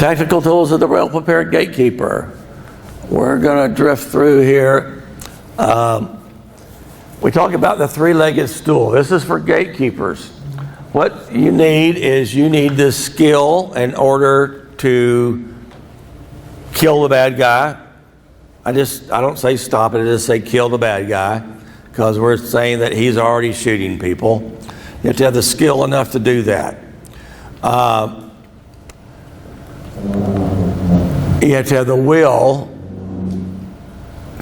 Tactical tools of the well-prepared gatekeeper. We're going to drift through here. We talk about the three-legged stool. This is for gatekeepers. What you need is you need this skill in order to kill the bad guy. I don't say stop it, I just say kill the bad guy, because we're saying that he's already shooting people. You have to have the skill enough to do that. You have to have the will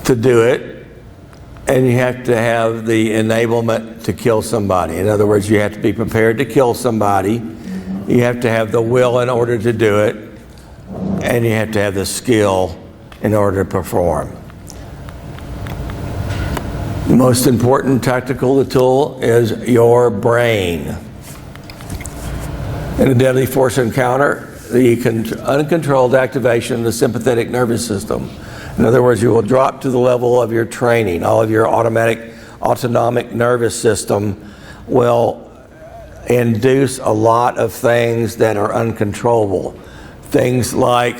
to do it, and you have to have the enablement to kill somebody. In other words, you have to be prepared to kill somebody. You have to have the will in order to do it, and you have to have the skill in order to perform. The most important tactical tool is your brain. In a deadly force encounter, the uncontrolled activation of the sympathetic nervous system. In other words, you will drop to the level of your training. All of your autonomic nervous system will induce a lot of things that are uncontrollable. Things like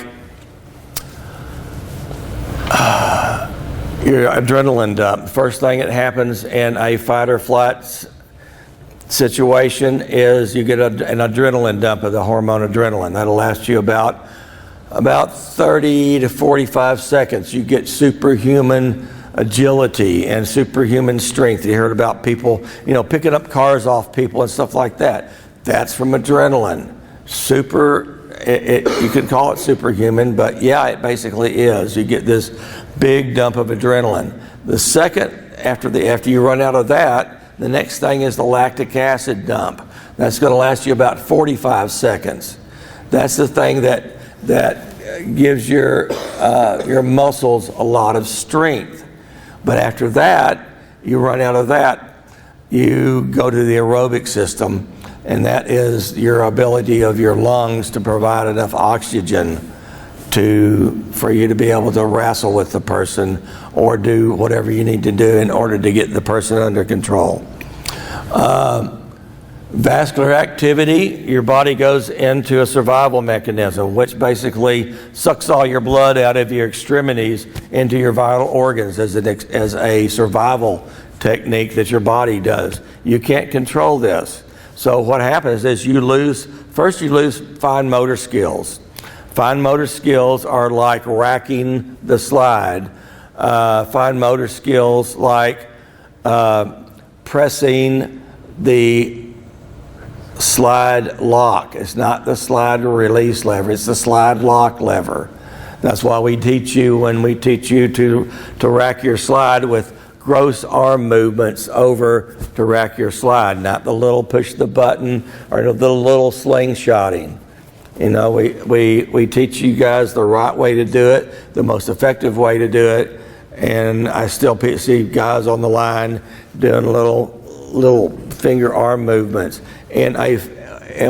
your adrenaline dump. First thing that happens in a fight or flight situation is you get an adrenaline dump of the hormone adrenaline. That'll last you about 30 to 45 seconds. You get superhuman agility and superhuman strength. You heard about people, picking up cars off people and stuff like that. That's from adrenaline. You could call it superhuman, but yeah, it basically is. You get this big dump of adrenaline. The second, after you run out of that, the next thing is the lactic acid dump. That's going to last you about 45 seconds. That's the thing that gives your muscles a lot of strength. But after that, you run out of that, you go to the aerobic system, and that is your ability of your lungs to provide enough oxygen for you to be able to wrestle with the person or do whatever you need to do in order to get the person under control. Vascular activity, your body goes into a survival mechanism, which basically sucks all your blood out of your extremities into your vital organs as a survival technique that your body does. You can't control this. So what happens is you lose fine motor skills. Fine motor skills are like racking the slide. Fine motor skills like pressing the slide lock. It's not the slide release lever, it's the slide lock lever. That's why we teach you to rack your slide with gross arm movements over to rack your slide, not the little push the button or the little slingshotting. We teach you guys the right way to do it, the most effective way to do it, and I still see guys on the line doing little finger arm movements. And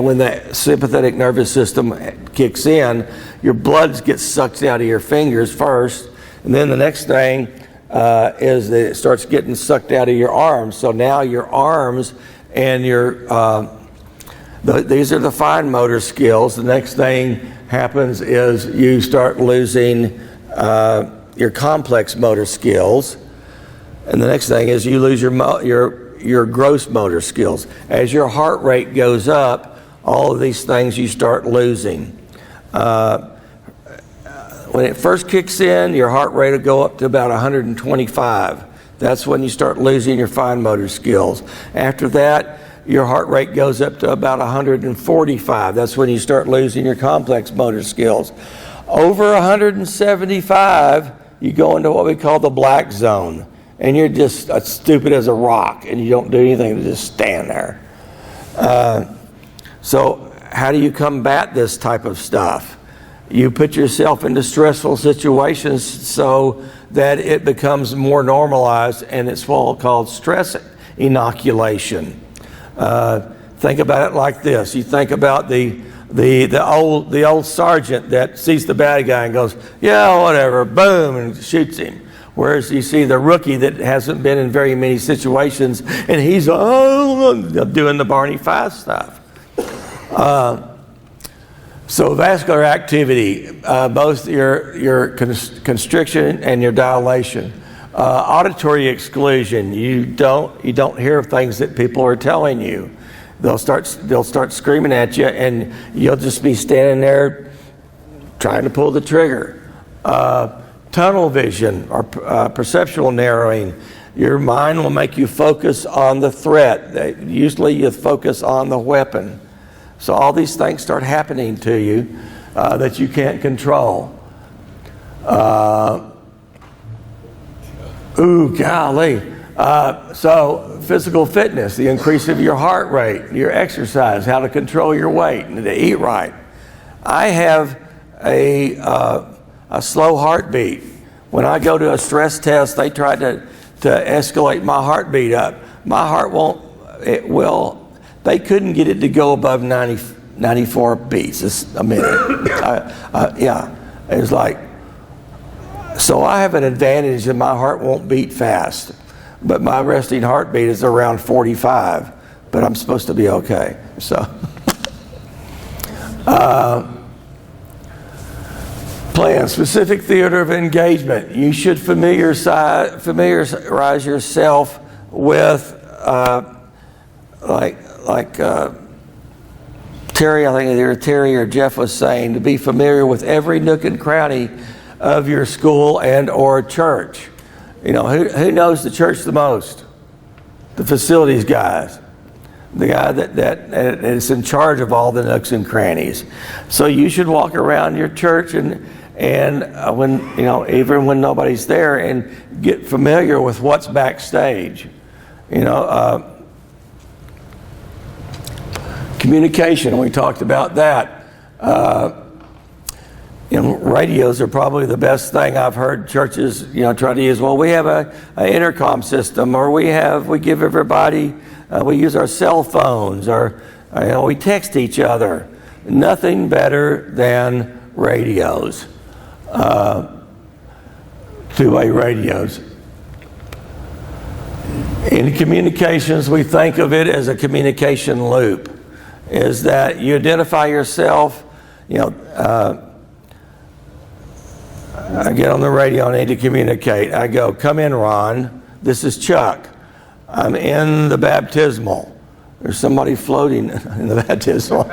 when that sympathetic nervous system kicks in, your blood gets sucked out of your fingers first, and then the next thing is that it starts getting sucked out of your arms. So now your arms and these are the fine motor skills. The next thing happens is you start losing your complex motor skills, and the next thing is you lose your gross motor skills. As your heart rate goes up, all of these things you start losing. When it first kicks in, your heart rate will go up to about 125. That's when you start losing your fine motor skills. After that, your heart rate goes up to about 145. That's when you start losing your complex motor skills. Over 175, you go into what we call the black zone. And you're just as stupid as a rock, and you don't do anything to just stand there. So how do you combat this type of stuff? You put yourself into stressful situations so that it becomes more normalized, and it's what called stress inoculation. Think about it like this. You think about the old sergeant that sees the bad guy and goes, yeah, whatever, boom, and shoots him. Whereas you see the rookie that hasn't been in very many situations, and he's doing the Barney Fife stuff. So vascular activity, both your constriction and your dilation. Auditory exclusion, you don't hear things that people are telling you. They'll start screaming at you, and you'll just be standing there trying to pull the trigger. Tunnel vision or perceptual narrowing. Your mind will make you focus on the threat. Usually you focus on the weapon. So all these things start happening to you that you can't control. Golly. So physical fitness, the increase of your heart rate, your exercise, how to control your weight, and to eat right. I have a slow heartbeat. When I go to a stress test, they try to escalate my heartbeat up. My heart they couldn't get it to go above 94 beats a minute. Yeah, it was like, so I have an advantage that my heart won't beat fast, but my resting heartbeat is around 45, but I'm supposed to be okay, so. Plan, specific theater of engagement. You should familiarize yourself with, Terry, I think either Terry or Jeff was saying, to be familiar with every nook and cranny of your school and or church. You know, who knows the church the most? The facilities guys. The guy that is in charge of all the nooks and crannies. So you should walk around your church and when, you know, even when nobody's there, and get familiar with what's backstage. You know, communication, we talked about that. You know, radios are probably the best thing I've heard churches, you know, try to use. Well, we have an intercom system, or we give everybody, we use our cell phones, or you know, we text each other. Nothing better than radios, two-way radios. In communications, we think of it as a communication loop. Is that you identify yourself, you know, I get on the radio, I need to communicate. I go, come in, Ron. This is Chuck. I'm in the baptismal. There's somebody floating in the baptismal.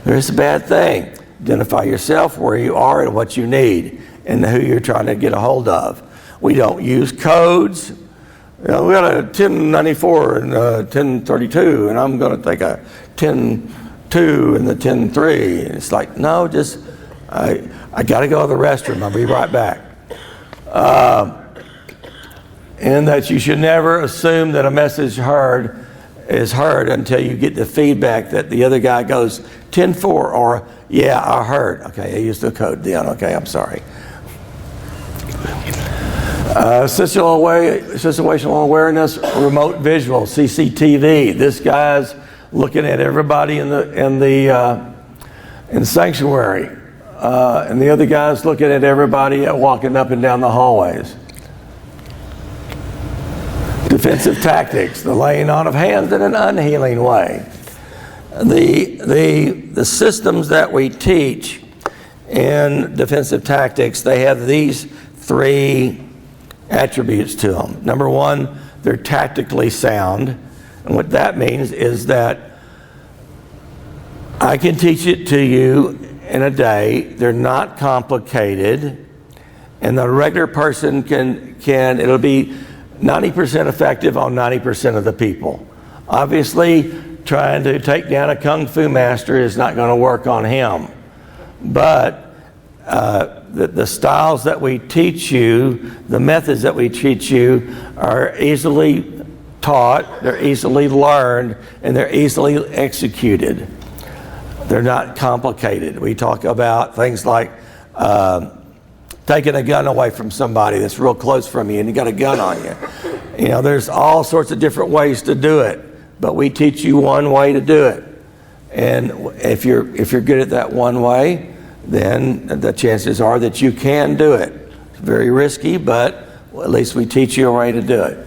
There's a bad thing. Identify yourself, where you are and what you need, and who you're trying to get a hold of. We don't use codes. You know, we got a 1094 and a 1032, and I'm going to take a 10.2 and the 10.3. And it's like, no, just, I got to go to the restroom. I'll be right back. And that you should never assume that a message is heard until you get the feedback that the other guy goes 10.4 or, yeah, I heard. Okay, I used the code then. Okay, I'm sorry. Situational awareness, remote visual, CCTV. This guy's looking at everybody in the sanctuary, and the other guy's looking at everybody walking up and down the hallways. Defensive tactics, the laying on of hands in an unhealing way. The systems that we teach in defensive tactics, they have these three attributes to them. Number one, they're tactically sound. And what that means is that I can teach it to you in a day. They're not complicated. And the regular person it'll be 90% effective on 90% of the people. Obviously, trying to take down a kung fu master is not going to work on him. But the styles that we teach you, the methods that we teach you are easily taught, they're easily learned, and they're easily executed. They're not complicated. We talk about things like taking a gun away from somebody that's real close from you and you got a gun on you. You know, there's all sorts of different ways to do it, but we teach you one way to do it. And if you're good at that one way, then the chances are that you can do it. It's very risky, but at least we teach you a way to do it.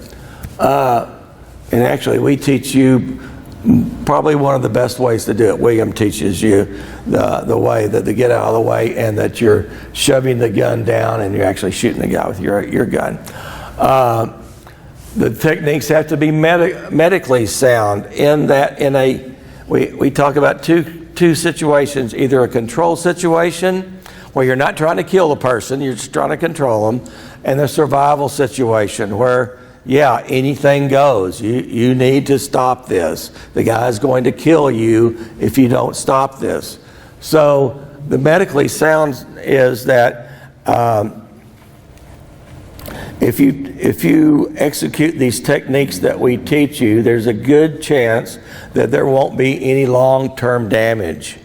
And actually, we teach you probably one of the best ways to do it. William teaches you the way that to get out of the way, and that you're shoving the gun down and you're actually shooting the guy with your gun. The techniques have to be medically sound in that we talk about two situations, either a control situation where you're not trying to kill the person, you're just trying to control them, and the survival situation where, yeah, anything goes. You need to stop this. The guy's going to kill you if you don't stop this. So the medically sound is that if you execute these techniques that we teach you, there's a good chance that there won't be any long-term damage.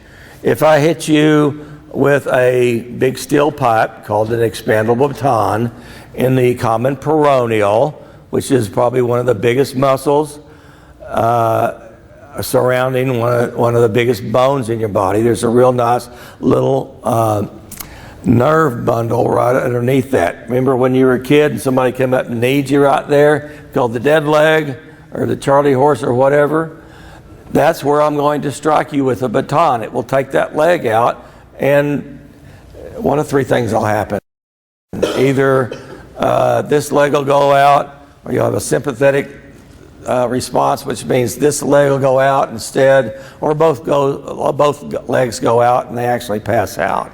If I hit you with a big steel pipe called an expandable baton in the common peroneal, which is probably one of the biggest muscles surrounding one of the biggest bones in your body. There's a real nice little nerve bundle right underneath that. Remember when you were a kid and somebody came up and kneed you right there, called the dead leg or the Charlie horse or whatever? That's where I'm going to strike you with a baton. It will take that leg out, and one of three things will happen. Either this leg will go out, or you'll have a sympathetic response, which means this leg will go out instead, or both legs go out and they actually pass out.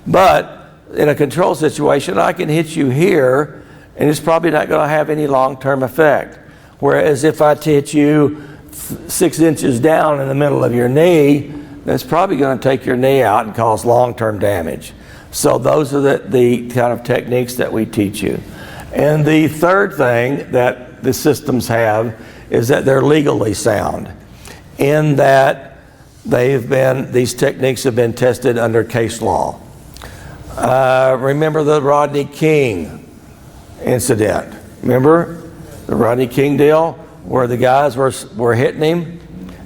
But in a control situation, I can hit you here, and it's probably not going to have any long-term effect. Whereas if I hit you 6 inches down in the middle of your knee, that's probably going to take your knee out and cause long-term damage. So those are the kind of techniques that we teach you. And the third thing that the systems have is that they're legally sound, in that these techniques have been tested under case law. Remember the Rodney King incident? Remember the Rodney King deal where the guys were hitting him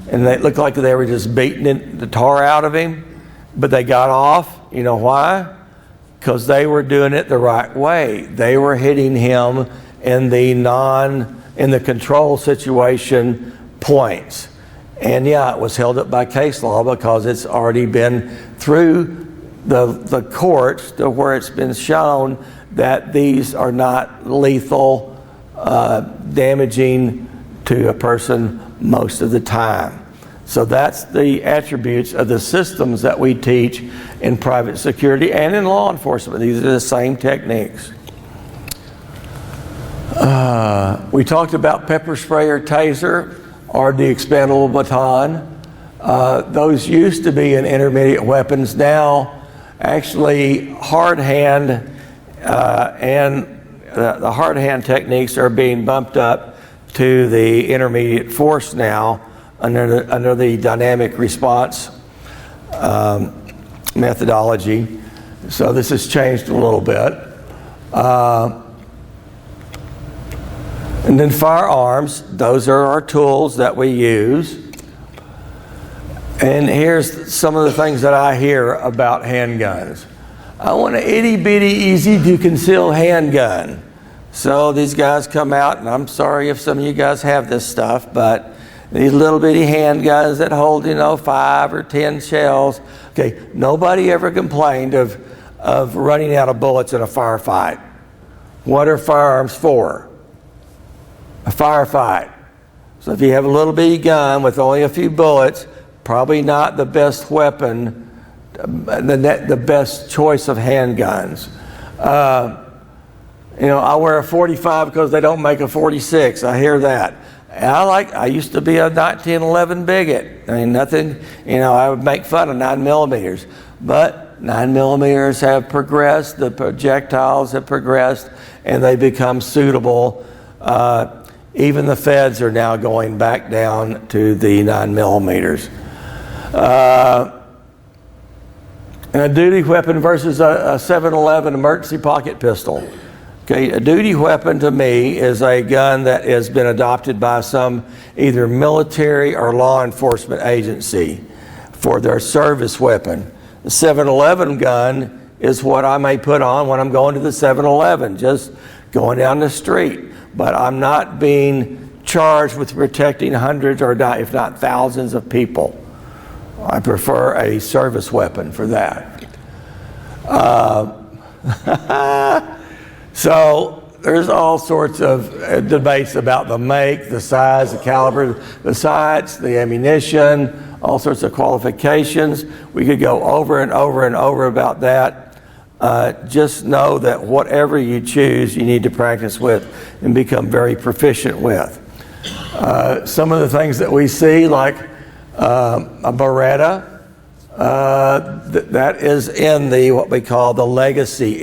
and they looked like they were just beating the tar out of him, but they got off. You know why? Because they were doing it the right way. They were hitting him in the control situation points. And yeah, it was held up by case law because it's already been through the courts to where it's been shown that these are not lethal, damaging to a person most of the time. So that's the attributes of the systems that we teach in private security and in law enforcement. These are the same techniques. We talked about pepper spray or taser or the expandable baton. Those used to be in intermediate weapons. Now, actually, hard hand and the hard hand techniques are being bumped up to the intermediate force now under the dynamic response methodology. So this has changed a little bit. And then firearms, those are our tools that we use. And here's some of the things that I hear about handguns. I want an itty-bitty, easy-to-conceal handgun. So these guys come out, and I'm sorry if some of you guys have this stuff, but these little bitty handguns that hold, 5 or 10 shells. Okay, nobody ever complained of running out of bullets in a firefight. What are firearms for? A firefight. So if you have a little bitty gun with only a few bullets, probably not the best weapon, the best choice of handguns. I wear a 45 because they don't make a 46. I hear that. I used to be a 1911 bigot. I mean, nothing, I would make fun of 9mm. But 9mm have progressed, the projectiles have progressed, and they become suitable. Even the feds are now going back down to the 9mm. And a duty weapon versus a 711 emergency pocket pistol. Okay, a duty weapon to me is a gun that has been adopted by some either military or law enforcement agency for their service weapon. The 711 gun is what I may put on when I'm going to the 711, just going down the street. But I'm not being charged with protecting hundreds or if not thousands of people. I prefer a service weapon for that. So there's all sorts of debates about the make, the size, the caliber, the sights, the ammunition, all sorts of qualifications. We could go over and over and over about that. Just know that whatever you choose, you need to practice with and become very proficient with. Some of the things that we see, like a Beretta, that is in the what we call the legacy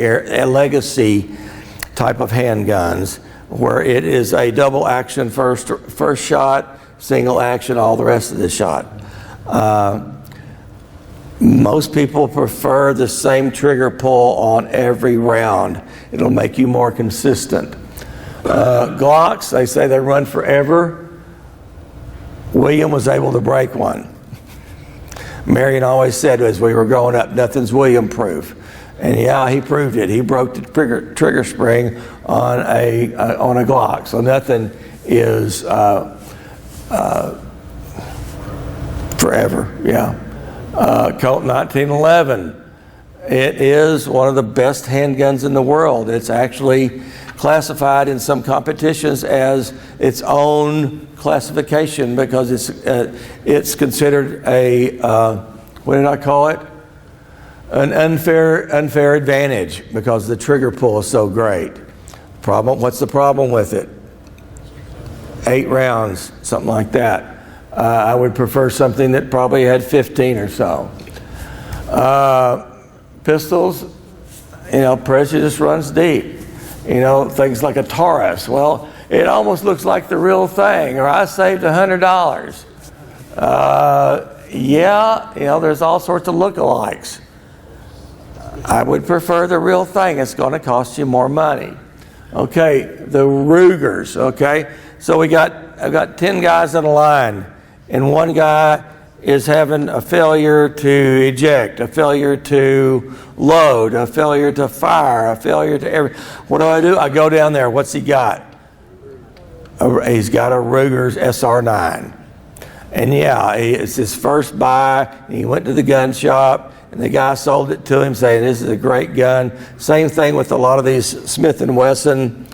type of handguns, where it is a double action first shot, single action all the rest of the shot. Most people prefer the same trigger pull on every round. It'll make you more consistent. Glocks, they say they run forever. William was able to break one. Marion always said as we were growing up, nothing's William proof. And yeah, he proved it. He broke the trigger spring on a Glock. So nothing is forever. Yeah. Colt 1911. It is one of the best handguns in the world. It's actually classified in some competitions as its own classification because it's considered a what did I call it? An unfair advantage because the trigger pull is so great. What's the problem with it? 8 rounds, something like that. I would prefer something that probably had 15 or so. Pistols, prejudice runs deep. Things like a Taurus. Well, it almost looks like the real thing, or I saved $100. There's all sorts of lookalikes. I would prefer the real thing. It's going to cost you more money. Okay, the Rugers. Okay, so I've got 10 guys in a line, and one guy is having a failure to eject, a failure to load, a failure to fire, a failure to What do? I go down there. What's he got? He's got a Ruger's SR9. And it's his first buy. He went to the gun shop, and the guy sold it to him saying, this is a great gun. Same thing with a lot of these Smith & Wesson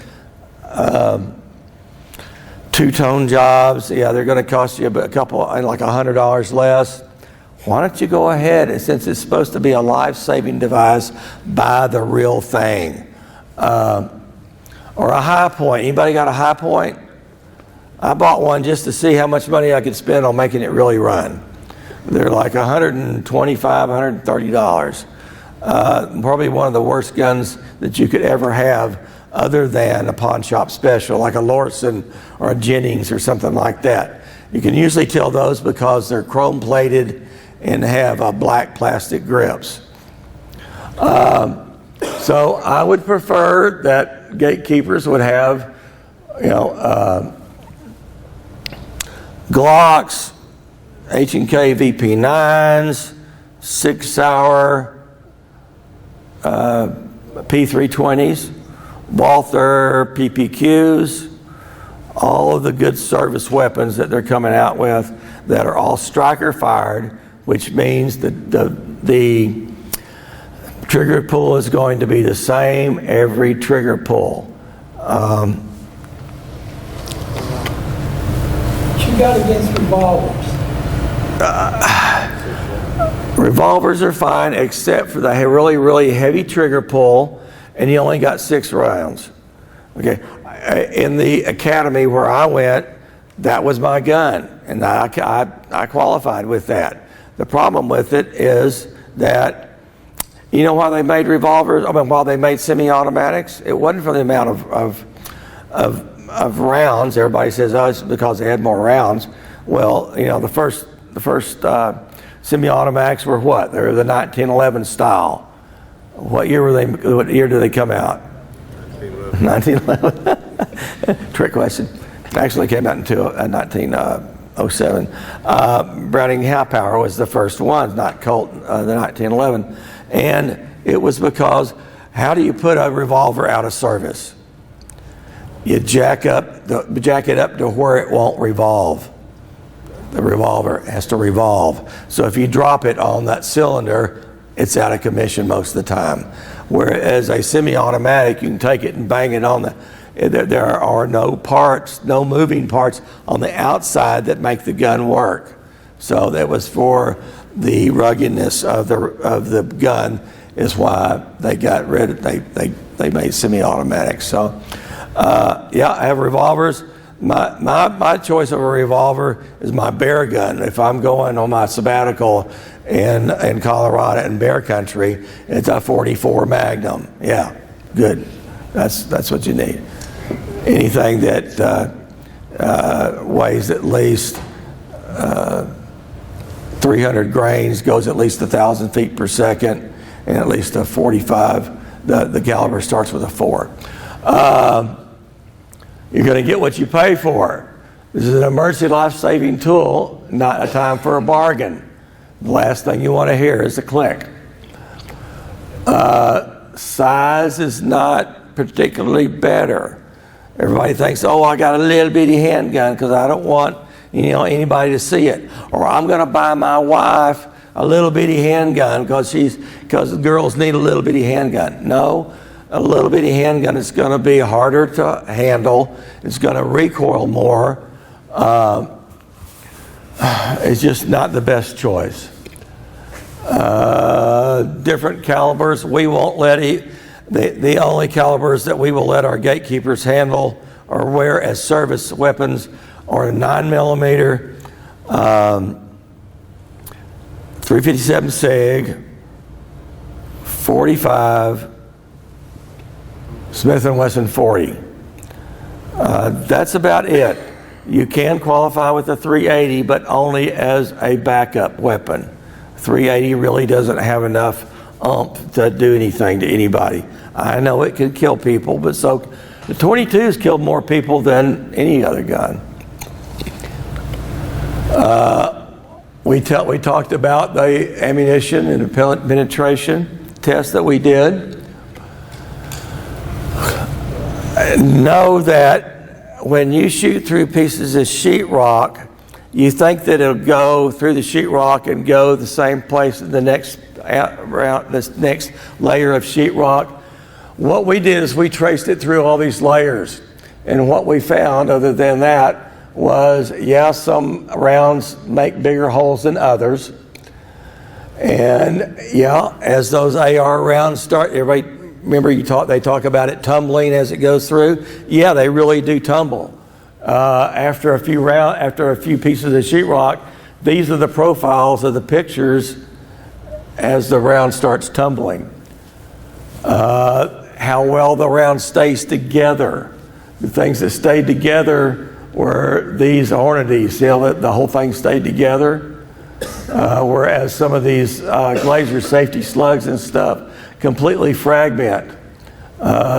two-tone jobs. Yeah, they're going to cost you a couple, like $100 less. Why don't you go ahead, and since it's supposed to be a life-saving device, buy the real thing. Or a High Point. Anybody got a High Point? I bought one just to see how much money I could spend on making it really run. They're like $125, $130. Probably one of the worst guns that you could ever have, other than a pawn shop special, like a Lorson or a Jennings or something like that. You can usually tell those because they're chrome plated and have black plastic grips. So I would prefer that Gatekeepers would have, Glocks, H&K VP9s, 6 Sauer P320s, Walther PPQs, all of the good service weapons that they're coming out with that are all striker fired, which means that the trigger pull is going to be the same every trigger pull. What you got against revolvers? Revolvers are fine except for the really, really heavy trigger pull, and you only got 6 rounds. Okay, in the academy where I went, that was my gun, and I qualified with that. The problem with it is that, why they made revolvers? While they made semi-automatics, it wasn't for the amount of rounds. Everybody says, oh, it's because they had more rounds. Well, the first semi-automatics were what? They were the 1911 style. What year were they? What year did they come out? 1911. Trick question. Actually came out in 1907. Browning High Power was the first one, not Colt, the 1911. And it was because, how do you put a revolver out of service? you jack it up to where it won't revolve. The revolver has to revolve. So if you drop it on that cylinder, it's out of commission most of the time. Whereas a semi-automatic, you can take it and bang it on there are no parts, no moving parts on the outside that make the gun work. So that was for the ruggedness of the gun, is why they got rid of, they made semi-automatics. So yeah, I have revolvers. My choice of a revolver is my bear gun. If I'm going on my sabbatical in Colorado in bear country, it's a 44 Magnum. Yeah, good. That's what you need. Anything that weighs at least 300 grains, goes at least 1,000 feet per second, and at least a 45. The caliber starts with a 4. You're going to get what you pay for. This is an emergency life-saving tool, not a time for a bargain. The last thing you want to hear is a click. Size is not particularly better. Everybody thinks, oh, I got a little bitty handgun because I don't want anybody to see it. Or I'm going to buy my wife a little bitty handgun because girls need a little bitty handgun. No. A little bitty handgun is going to be harder to handle. It's going to recoil more. It's just not the best choice. Different calibers, we won't let the only calibers that we will let our gatekeepers handle or wear as service weapons are a 9mm, 357 SIG, 45. Smith & Wesson 40. That's about it. You can qualify with the 380, but only as a backup weapon. 380 really doesn't have enough oomph to do anything to anybody. I know it could kill people, but so the 22's killed more people than any other gun. We talked about the ammunition and the pellet penetration test that we did. Know that when you shoot through pieces of sheetrock, you think that it'll go through the sheetrock and go the same place in the next layer of sheetrock. What we did is we traced it through all these layers, and what we found, other than that, was some rounds make bigger holes than others, and as those AR rounds start, everybody. Remember they talk about it tumbling as it goes through? Yeah, they really do tumble. After a few pieces of sheetrock, these are the profiles of the pictures as the round starts tumbling. How well the round stays together. The things that stayed together were these Hornadies. See how the whole thing stayed together? Whereas some of these Glazer safety slugs and stuff completely fragment.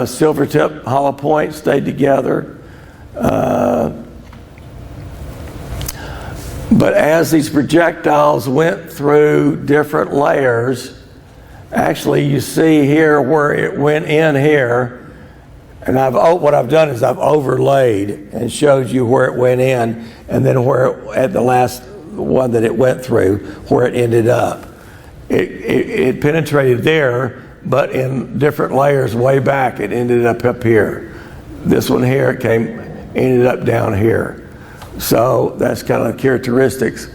Silver tip hollow point stayed together. But as these projectiles went through different layers, actually you see here where it went in here, and what I've done is I've overlaid and showed you where it went in, and then at the last one that it went through, where it ended up. It penetrated there, but in different layers way back, it ended up here. This one here ended up down here. So that's kind of the characteristics.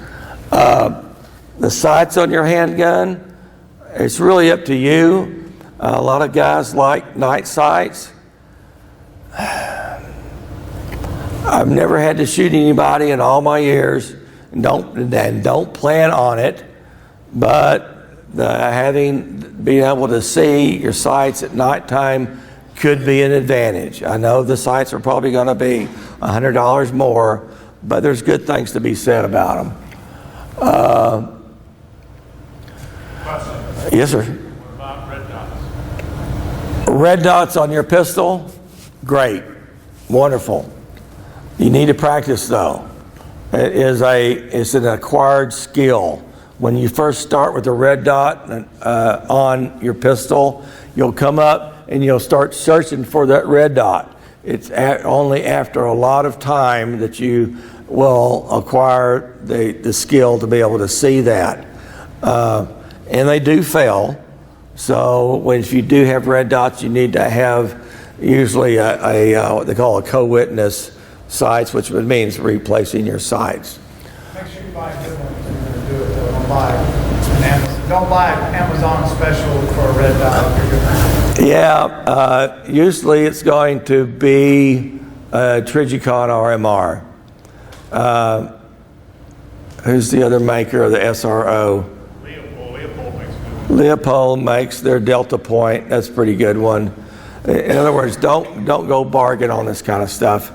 The sights on your handgun, it's really up to you. A lot of guys like night sights. I've never had to shoot anybody in all my years, and don't plan on it, but being able to see your sights at nighttime could be an advantage. I know the sights are probably going to be $100 more, but there's good things to be said about them. Yes, sir. What about red dots? Red dots on your pistol? Great. Wonderful. You need to practice though. It's an acquired skill. When you first start with a red dot on your pistol, you'll come up and you'll start searching for that red dot. It's only after a lot of time that you will acquire the skill to be able to see that. And they do fail. So if you do have red dots, you need to have usually what they call a co-witness sights, which means replacing your sights. Make sure you buy a good one if you're going to do it, though. Don't buy an Amazon special for a red dot. Yeah, usually it's going to be Trigicon RMR. Who's the other maker of the SRO? Leopold makes their Delta Point. That's a pretty good one. In other words, don't go bargain on this kind of stuff.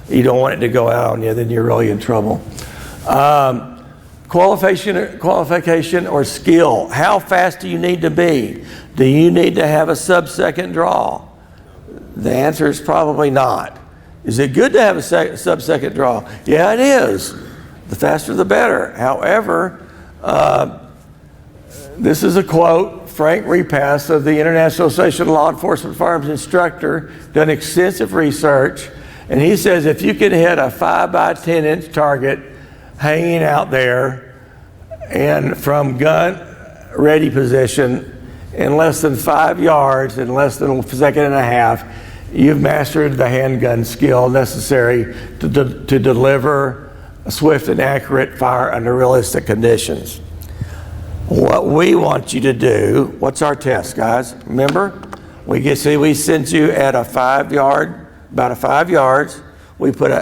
You don't want it to go out on you, then you're really in trouble. Qualification or skill. How fast do you need to be? Do you need to have a sub-second draw? The answer is probably not. Is it good to have a sub-second draw? Yeah, it is. The faster the better. However, this is a quote, Frank Repass of the International Association of Law Enforcement Firearms Instructor, done extensive research, and he says if you can hit a 5 by 10 inch target hanging out there and from gun ready position in less than 5 yards, in less than a second and a half, you've mastered the handgun skill necessary to deliver a swift and accurate fire under realistic conditions. What we want you to do, what's our test, guys? Remember, we send you at a 5 yard, about 5 yards. We put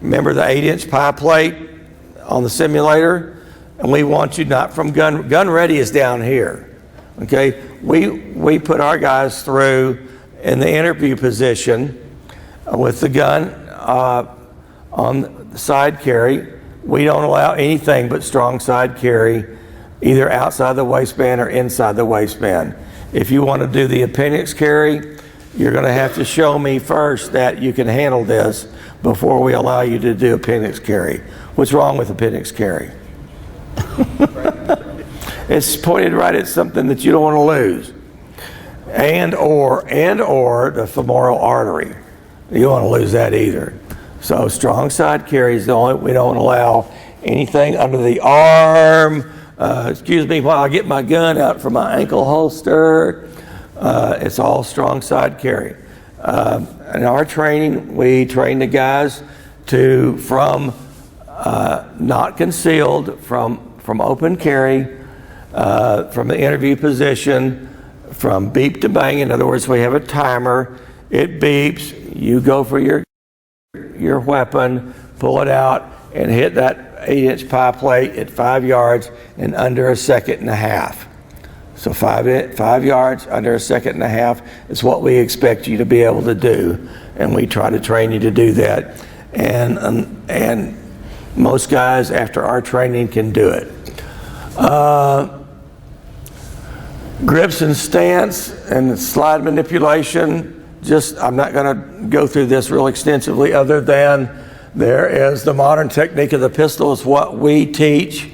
remember the 8 inch pie plate on the simulator? And we want you not from gun ready is down here, okay? We put our guys through in the interview position with the gun on the side carry. We don't allow anything but strong side carry, either outside the waistband or inside the waistband. If you want to do the appendix carry, you're going to have to show me first that you can handle this before we allow you to do appendix carry. What's wrong with appendix carry? It's pointed right at something that you don't want to lose. And or the femoral artery. You don't want to lose that either. So strong side carry is the only, we don't allow anything under the arm. Excuse me while I get my gun out from my ankle holster. It's all strong side carry. In our training, we train the guys from not concealed, from open carry, from the interview position, from beep to bang. In other words, we have a timer. It beeps. You go for your weapon, pull it out, and hit that 8 inch pie plate at 5 yards in under a second and a half. So 5 yards, under a second and a half is what we expect you to be able to do. And we try to train you to do that. And most guys after our training can do it. Grips and stance and slide manipulation, I'm not going to go through this real extensively other than there is the modern technique of the pistol is what we teach.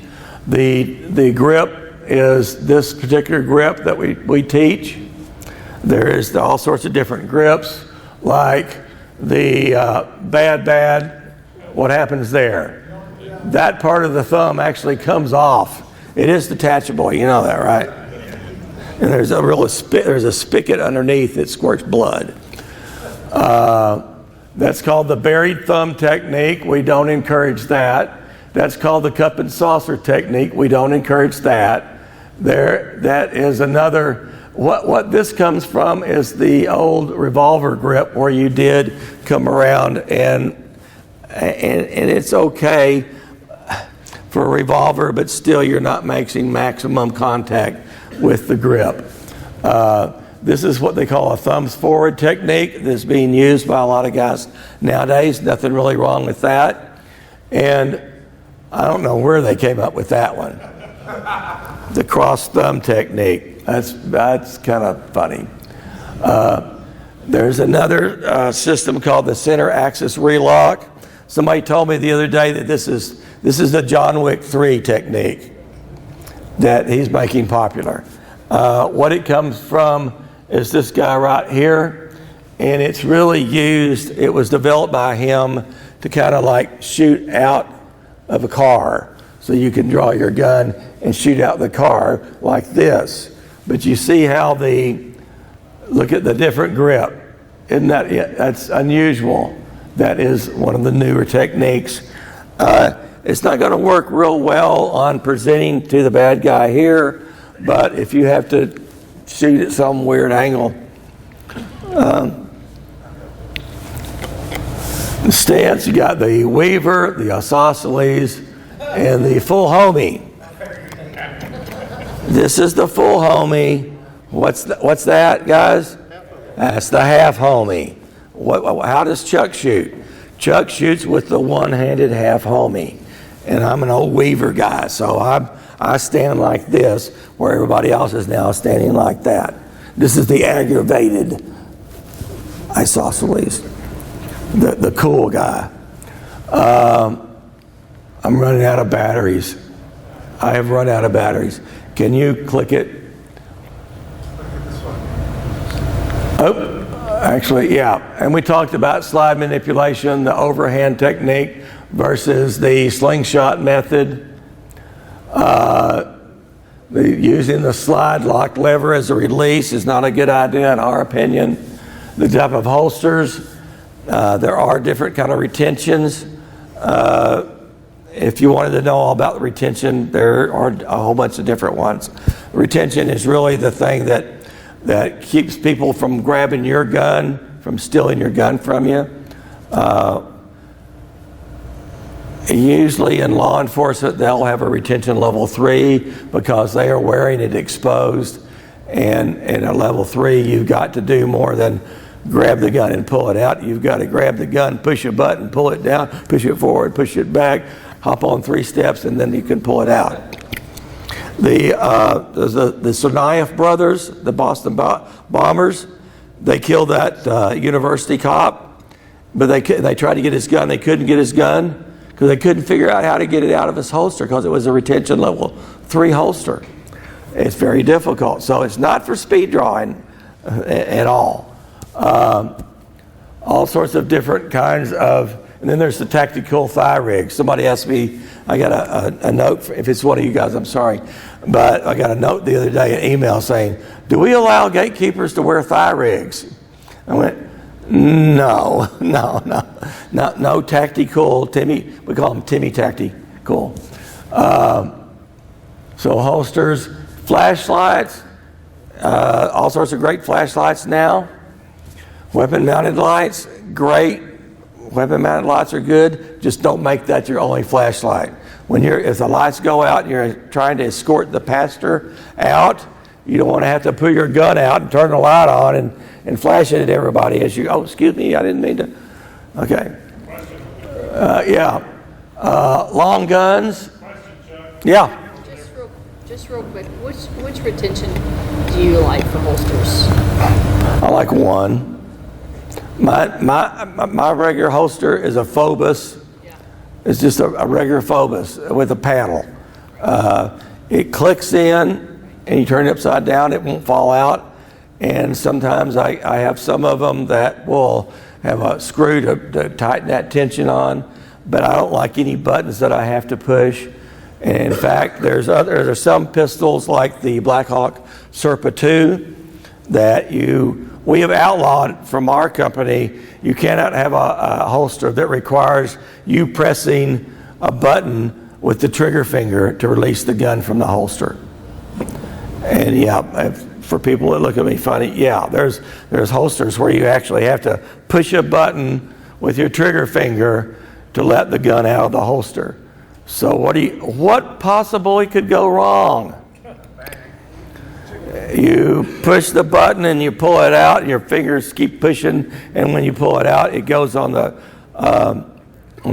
The grip is this particular grip that we teach. There is all sorts of different grips, like the bad, what happens there? That part of the thumb actually comes off. It is detachable, you know that, right? And there's a spigot underneath that squirts blood. That's called the buried thumb technique. We don't encourage that. That's called the cup and saucer technique. We don't encourage that. That is another. What this comes from is the old revolver grip where you did come around and it's okay for a revolver, but still you're not making maximum contact with the grip. This is what they call a thumbs forward technique that's being used by a lot of guys nowadays. Nothing really wrong with that. And I don't know where they came up with that one. The cross thumb technique. That's kind of funny. There's another system called the center axis relock. Somebody told me the other day that this is the John Wick 3 technique that he's making popular. What it comes from is this guy right here, and it's really used, it was developed by him to kind of like shoot out of a car. So you can draw your gun and shoot out the car like this. But you see how look at the different grip. Isn't that, that's unusual. That is one of the newer techniques. It's not going to work real well on presenting to the bad guy here, but if you have to shoot at some weird angle. The stance, you got the Weaver, the isosceles, and the full homie. This is the full homie. What's that, guys? That's the half homie. How does Chuck shoot? Chuck shoots with the one-handed half homie. And I'm an old Weaver guy, so I stand like this, where everybody else is now standing like that. This is the aggravated isosceles, the cool guy. I'm running out of batteries. I have run out of batteries. Can you click it? Oh, actually, yeah. And we talked about slide manipulation, the overhand technique versus the slingshot method. Using the slide lock lever as a release is not a good idea in our opinion. The type of holsters, there are different kind of retentions. If you wanted to know all about the retention, there are a whole bunch of different ones. Retention is really the thing that keeps people from grabbing your gun, from stealing your gun from you. Usually in law enforcement, they'll have a retention level 3 because they are wearing it exposed. And at level 3, you've got to do more than grab the gun and pull it out. You've got to grab the gun, push a button, pull it down, push it forward, push it back, hop on 3 steps, and then you can pull it out. The Tsarnaev brothers, the Boston bombers, they killed that university cop, but they tried to get his gun. They couldn't get his gun because they couldn't figure out how to get it out of his holster because it was a retention level 3 holster. It's very difficult. So it's not for speed drawing at all. All sorts of different kinds of, and then there's the tactical thigh rig. Somebody asked me, I got a note, if it's one of you guys, I'm sorry, but I got a note the other day, an email saying, do we allow gatekeepers to wear thigh rigs? I went, no tactical, Timmy, we call them Timmy Tactical. So holsters, flashlights, all sorts of great flashlights now. Weapon mounted lights, great. Weapon mounted lights are good, just don't make that your only flashlight. If the lights go out and you're trying to escort the pastor out, you don't want to have to pull your gun out and turn the light on and flash it at everybody as you, oh, excuse me, I didn't mean to. Okay. Long guns. Yeah. Just real quick, which retention do you like for holsters? I like one. My regular holster is a Phobos. Yeah. It's just a regular Phobos with a paddle. It clicks in and you turn it upside down, it won't fall out. And sometimes I have some of them that will have a screw to tighten that tension on, but I don't like any buttons that I have to push. And in fact, there's some pistols like the Black Hawk Serpa 2 that we have outlawed from our company. You cannot have a holster that requires you pressing a button with the trigger finger to release the gun from the holster. And yeah, for people that look at me funny, yeah, there's holsters where you actually have to push a button with your trigger finger to let the gun out of the holster. So what possibly could go wrong? You push the button and you pull it out, and your fingers keep pushing, and when you pull it out, it goes on the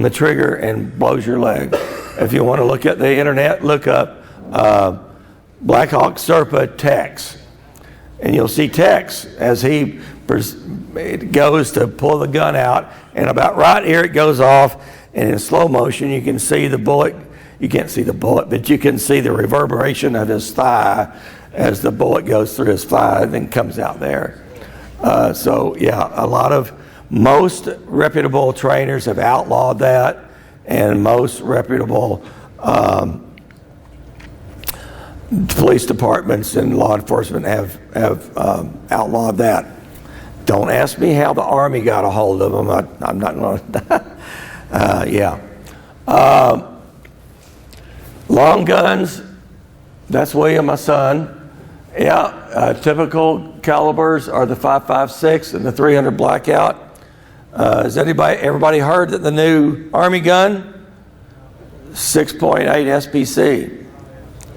trigger and blows your leg. If you want to look at the internet, look up Black Hawk Serpa Tex, and you'll see Tex as he goes to pull the gun out, and about right here it goes off, and in slow motion you can see the bullet. You can't see the bullet, but you can see the reverberation of his thigh as the bullet goes through his thigh and then comes out there. So yeah, most reputable trainers have outlawed that, and most reputable police departments and law enforcement have outlawed that. Don't ask me how the Army got a hold of them. I'm not going to. Long guns, that's William, my son. Typical calibers are the 5.56 and the 300 blackout. Has everybody heard that the new Army gun? 6.8 SPC.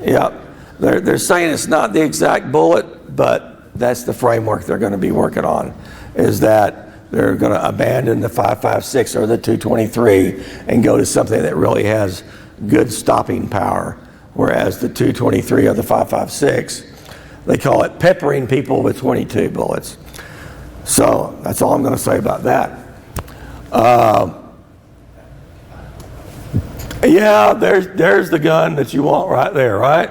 Yeah, they're saying it's not the exact bullet, but that's the framework they're going to be working on, is that they're going to abandon the 5.56 or the 223 and go to something that really has good stopping power, whereas the 223 or the 5.56, they call it peppering people with 22 bullets. So that's all I'm going to say about that. There's the gun that you want right there, right?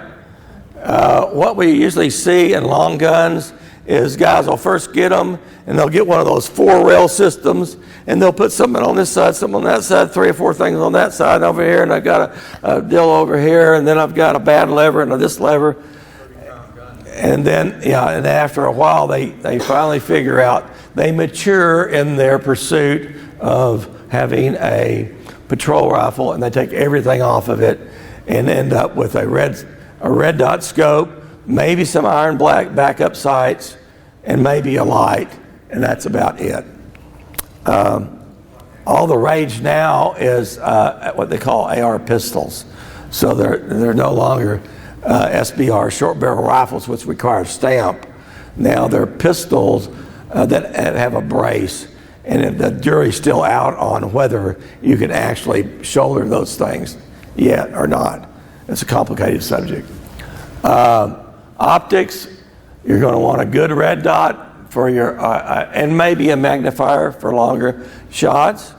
What we usually see in long guns is guys will first get them, and they'll get one of those 4-rail systems, and they'll put something on this side, something on that side, 3 or 4 things on that side over here, and I've got a deal over here, and then I've got a bad lever and this lever. And then, and after a while, they finally figure out, they mature in their pursuit of having a patrol rifle, and they take everything off of it and end up with a red dot scope, maybe some iron black backup sights, and maybe a light, and that's about it. All the rage now is what they call AR pistols. So they're no longer SBR, short barrel rifles, which require a stamp. Now they're pistols that have a brace, and the jury's still out on whether you can actually shoulder those things yet or not. It's a complicated subject. Optics, you're going to want a good red dot for your, and maybe a magnifier for longer shots.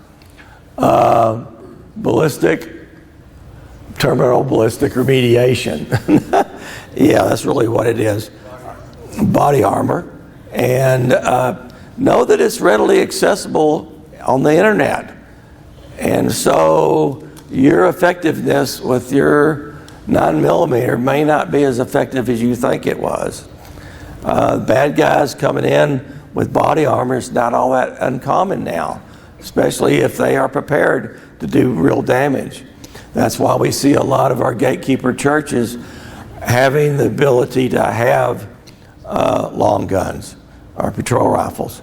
Terminal ballistic remediation. Yeah, that's really what it is. Body armor. And know that it's readily accessible on the internet. And so your effectiveness with your 9mm may not be as effective as you think it was. Bad guys coming in with body armor is not all that uncommon now, especially if they are prepared to do real damage. That's why we see a lot of our Gatekeeper churches having the ability to have long guns or patrol rifles.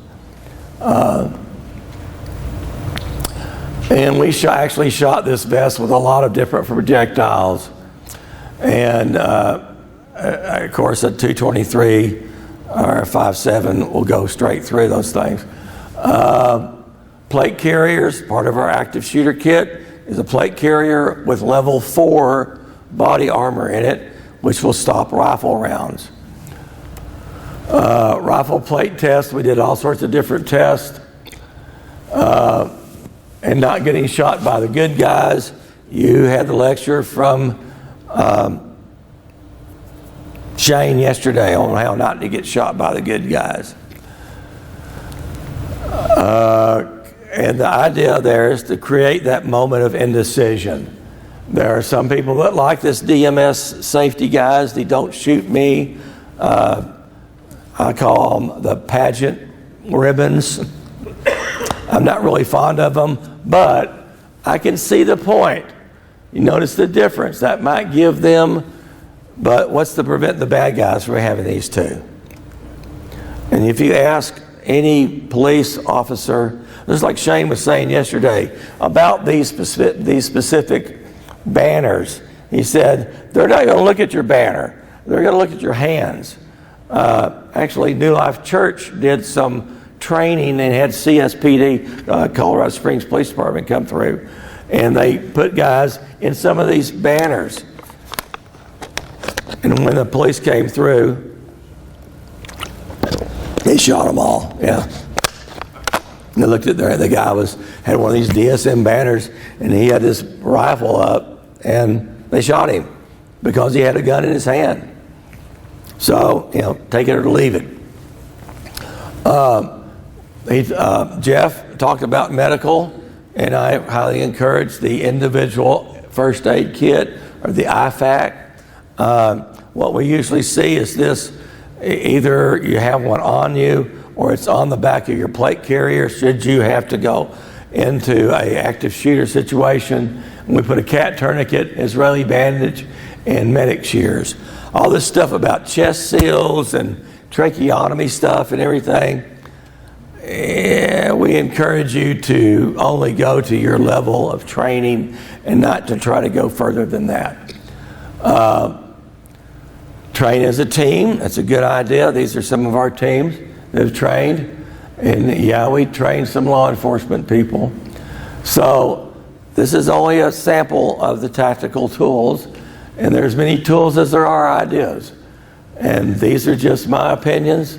And we actually shot this vest with a lot of different projectiles. And of course, a 223 or a 5.7 will go straight through those things. Plate carriers, part of our active shooter kit, is a plate carrier with level 4 body armor in it, which will stop rifle rounds. Rifle plate test, we did all sorts of different tests. And not getting shot by the good guys. You had the lecture from Shane yesterday on how not to get shot by the good guys. And the idea there is to create that moment of indecision. There are some people that like this DMS safety guys. They don't shoot me. I call them the pageant ribbons. I'm not really fond of them, but I can see the point. You notice the difference. That might give them, but what's to prevent the bad guys from having these two? And if you ask any police officer, just like Shane was saying yesterday, about these specific banners, he said, they're not going to look at your banner. They're going to look at your hands. Actually, New Life Church did some training and had CSPD, Colorado Springs Police Department, come through. And they put guys in some of these banners. And when the police came through, they shot them all, yeah. And they looked at the guy had one of these DSM banners, and he had this rifle up, and they shot him because he had a gun in his hand. So, take it or leave it. Jeff talked about medical, and I highly encourage the individual first aid kit or the IFAC. What we usually see is this: either you have one on you or it's on the back of your plate carrier should you have to go into a active shooter situation. We put a cat tourniquet, Israeli bandage, and medic shears. All this stuff about chest seals and tracheotomy stuff and everything, we encourage you to only go to your level of training and not to try to go further than that. Train as a team, that's a good idea. These are some of our teams that have trained. And yeah, we trained some law enforcement people. So this is only a sample of the tactical tools, and there's many tools as there are ideas. And these are just my opinions.